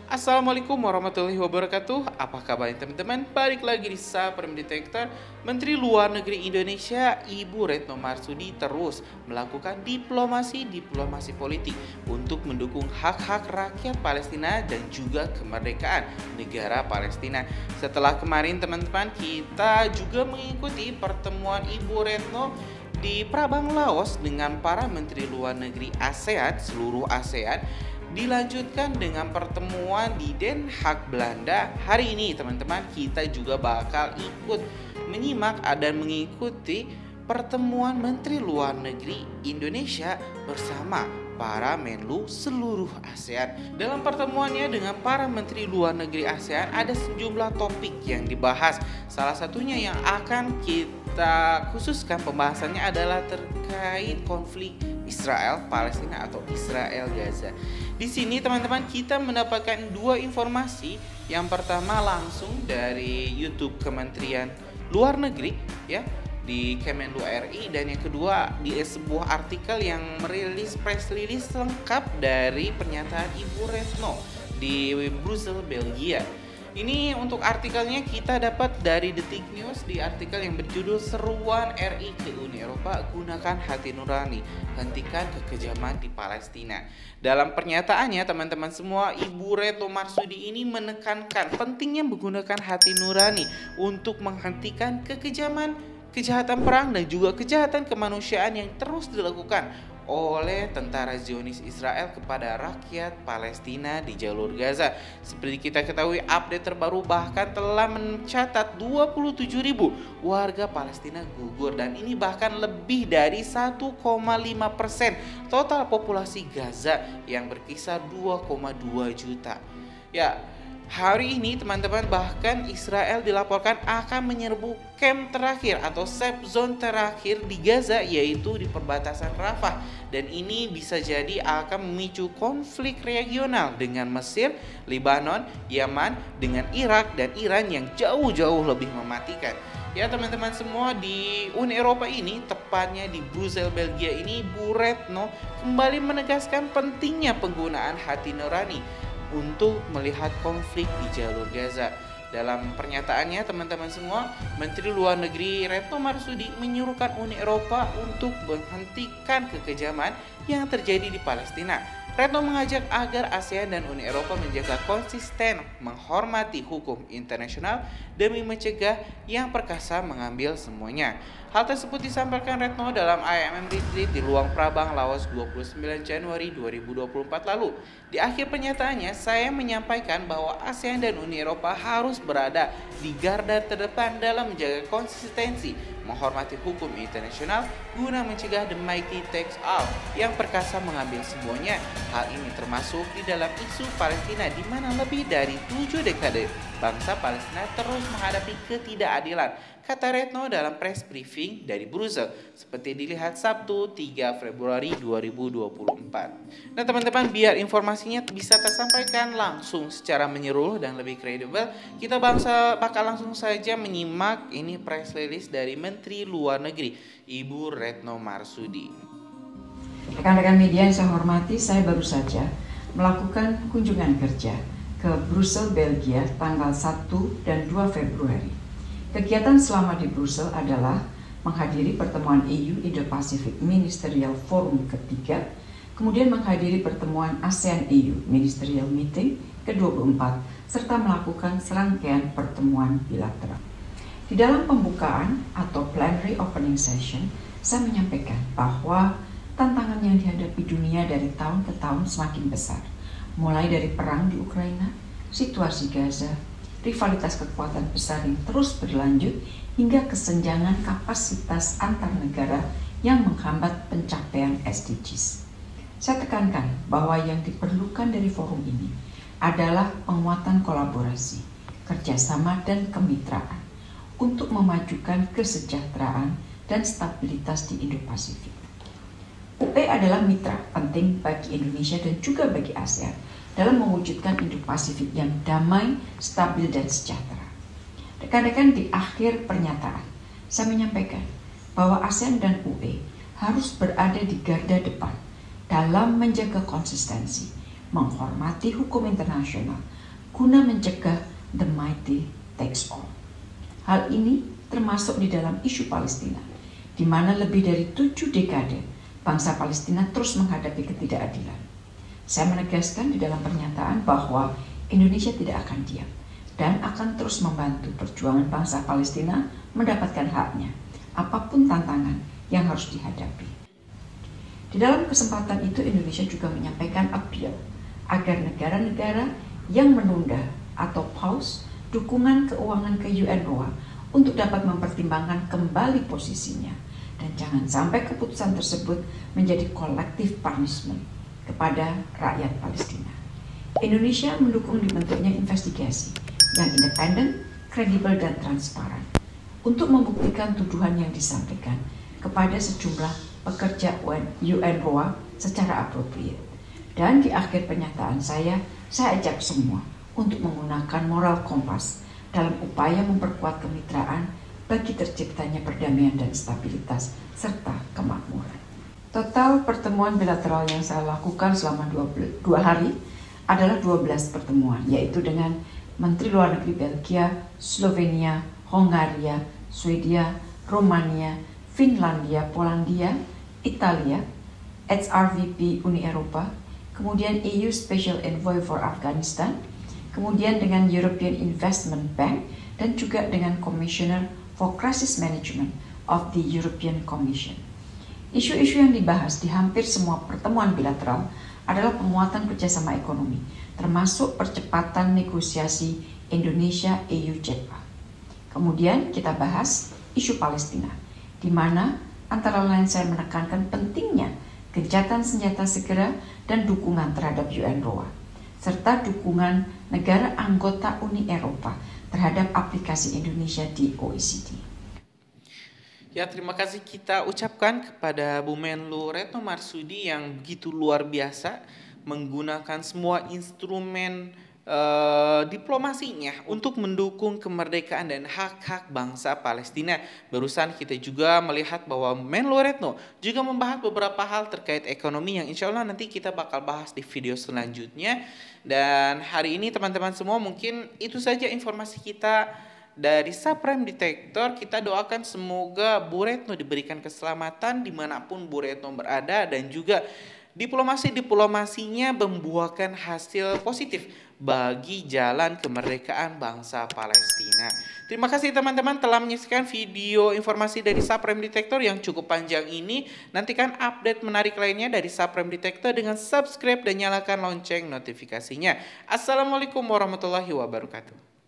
Assalamualaikum warahmatullahi wabarakatuh. Apa kabar teman-teman? Balik lagi di Saper Detektor. Menteri Luar Negeri Indonesia Ibu Retno Marsudi terus melakukan diplomasi politik untuk mendukung hak-hak rakyat Palestina dan juga kemerdekaan negara Palestina. Setelah kemarin teman-teman kita juga mengikuti pertemuan Ibu Retno di Prabang Laos dengan para menteri luar negeri ASEAN, seluruh ASEAN. Dilanjutkan dengan pertemuan di Den Haag, Belanda. Hari ini teman-teman kita juga bakal ikut menyimak dan mengikuti pertemuan Menteri Luar Negeri Indonesia bersama para Menlu seluruh ASEAN. Dalam pertemuannya dengan para Menteri Luar Negeri ASEAN ada sejumlah topik yang dibahas. Salah satunya yang akan kita khususkan pembahasannya adalah terkait konflik Israel Palestina atau Israel Gaza. Di sini teman-teman kita mendapatkan dua informasi. Yang pertama langsung dari YouTube Kementerian Luar Negeri ya di Kemenlu RI, dan yang kedua di sebuah artikel yang merilis press release lengkap dari pernyataan Ibu Retno di Brussels, Belgia. Ini untuk artikelnya kita dapat dari Detik News di artikel yang berjudul Seruan RI ke Uni Eropa, gunakan hati nurani, hentikan kekejaman di Palestina. Dalam pernyataannya teman-teman semua, Ibu Retno Marsudi ini menekankan pentingnya menggunakan hati nurani untuk menghentikan kekejaman, kejahatan perang dan juga kejahatan kemanusiaan yang terus dilakukan oleh tentara Zionis Israel kepada rakyat Palestina di jalur Gaza. Seperti kita ketahui, update terbaru bahkan telah mencatat 27.000 warga Palestina gugur, dan ini bahkan lebih dari 1,5% total populasi Gaza yang berkisar 2,2 juta. Ya, hari ini teman-teman bahkan Israel dilaporkan akan menyerbu camp terakhir atau safe zone terakhir di Gaza, yaitu di perbatasan Rafah. Dan ini bisa jadi akan memicu konflik regional dengan Mesir, Lebanon, Yaman, dengan Irak dan Iran yang jauh-jauh lebih mematikan. Ya teman-teman semua, di Uni Eropa ini, tepatnya di Brussels, Belgia ini, Bu Retno kembali menegaskan pentingnya penggunaan hati nurani untuk melihat konflik di jalur Gaza. Dalam pernyataannya teman-teman semua, Menteri Luar Negeri Retno Marsudi menyuruhkan Uni Eropa untuk menghentikan kekejaman yang terjadi di Palestina. Retno mengajak agar ASEAN dan Uni Eropa menjaga konsisten menghormati hukum internasional demi mencegah yang perkasa mengambil semuanya. Hal tersebut disampaikan Retno dalam IMM Retreat di Luang Prabang, Laos 29 Januari 2024 lalu. Di akhir pernyataannya, saya menyampaikan bahwa ASEAN dan Uni Eropa harus berada di garda terdepan dalam menjaga konsistensi, menghormati hukum internasional guna mencegah the mighty takes all yang perkasa mengambil semuanya. Hal ini termasuk di dalam isu Palestina, di mana lebih dari 7 dekade bangsa Palestina terus menghadapi ketidakadilan, kata Retno dalam press briefing dari Brussels, seperti dilihat Sabtu 3 Februari 2024. Nah teman-teman, biar informasinya bisa tersampaikan langsung secara menyeluruh dan lebih kredibel, kita bakal langsung saja menyimak ini press release dari Menteri Luar Negeri Ibu Retno Marsudi. Rekan-rekan media yang saya hormati, saya baru saja melakukan kunjungan kerja ke Brussels, Belgia tanggal 1 dan 2 Februari. Kegiatan selama di Brussels adalah menghadiri pertemuan EU Indo-Pacific Ministerial Forum ketiga, kemudian menghadiri pertemuan ASEAN-EU Ministerial Meeting ke-24, serta melakukan serangkaian pertemuan bilateral. Di dalam pembukaan atau plenary opening session, saya menyampaikan bahwa tantangan yang dihadapi dunia dari tahun ke tahun semakin besar, mulai dari perang di Ukraina, situasi Gaza, rivalitas kekuatan besar yang terus berlanjut, hingga kesenjangan kapasitas antar negara yang menghambat pencapaian SDGs. Saya tekankan bahwa yang diperlukan dari forum ini adalah penguatan kolaborasi, kerjasama, dan kemitraan untuk memajukan kesejahteraan dan stabilitas di Indo-Pasifik. UE adalah mitra penting bagi Indonesia dan juga bagi ASEAN dalam mewujudkan Indo-Pasifik yang damai, stabil, dan sejahtera. Rekan-rekan, di akhir pernyataan, saya menyampaikan bahwa ASEAN dan UE harus berada di garda depan dalam menjaga konsistensi, menghormati hukum internasional guna mencegah the mighty takes all. Hal ini termasuk di dalam isu Palestina, di mana lebih dari 7 dekade bangsa Palestina terus menghadapi ketidakadilan. Saya menegaskan di dalam pernyataan bahwa Indonesia tidak akan diam dan akan terus membantu perjuangan bangsa Palestina mendapatkan haknya, apapun tantangan yang harus dihadapi. Di dalam kesempatan itu Indonesia juga menyampaikan appeal agar negara-negara yang menunda atau pause dukungan keuangan ke UNRWA untuk dapat mempertimbangkan kembali posisinya dan jangan sampai keputusan tersebut menjadi collective punishment kepada rakyat Palestina. Indonesia mendukung dibentuknya investigasi yang independen, kredibel, dan transparan untuk membuktikan tuduhan yang disampaikan kepada sejumlah pekerja UNRWA secara appropriate. Dan di akhir pernyataan saya ajak semua untuk menggunakan moral kompas dalam upaya memperkuat kemitraan bagi terciptanya perdamaian dan stabilitas serta kemakmuran. Total pertemuan bilateral yang saya lakukan selama 2 hari adalah 12 pertemuan, yaitu dengan Menteri Luar Negeri Belgia, Slovenia, Hongaria, Swedia, Romania, Finlandia, Polandia, Italia, HRVP Uni Eropa, kemudian EU Special Envoy for Afghanistan, kemudian dengan European Investment Bank, dan juga dengan Commissioner for Crisis Management of the European Commission. Isu-isu yang dibahas di hampir semua pertemuan bilateral adalah penguatan kerjasama ekonomi, termasuk percepatan negosiasi Indonesia-EU JEPA. Kemudian kita bahas isu Palestina, di mana antara lain saya menekankan pentingnya gencatan senjata segera dan dukungan terhadap UNRWA, serta dukungan negara anggota Uni Eropa terhadap aplikasi Indonesia di OECD. Ya, terima kasih kita ucapkan kepada Bu Menlu Retno Marsudi yang begitu luar biasa menggunakan semua instrumen diplomasinya untuk mendukung kemerdekaan dan hak-hak bangsa Palestina. Barusan kita juga melihat bahwa Menlu Retno juga membahas beberapa hal terkait ekonomi yang insya Allah nanti kita bakal bahas di video selanjutnya. Dan hari ini teman-teman semua mungkin itu saja informasi kita dari Supreme Detector. Kita doakan semoga Bu Retno diberikan keselamatan dimanapun Bu Retno berada dan juga diplomasinya membuahkan hasil positif bagi jalan kemerdekaan bangsa Palestina. Terima kasih teman-teman telah menyaksikan video informasi dari Supreme Detector yang cukup panjang ini. Nantikan update menarik lainnya dari Supreme Detector dengan subscribe dan nyalakan lonceng notifikasinya. Assalamualaikum warahmatullahi wabarakatuh.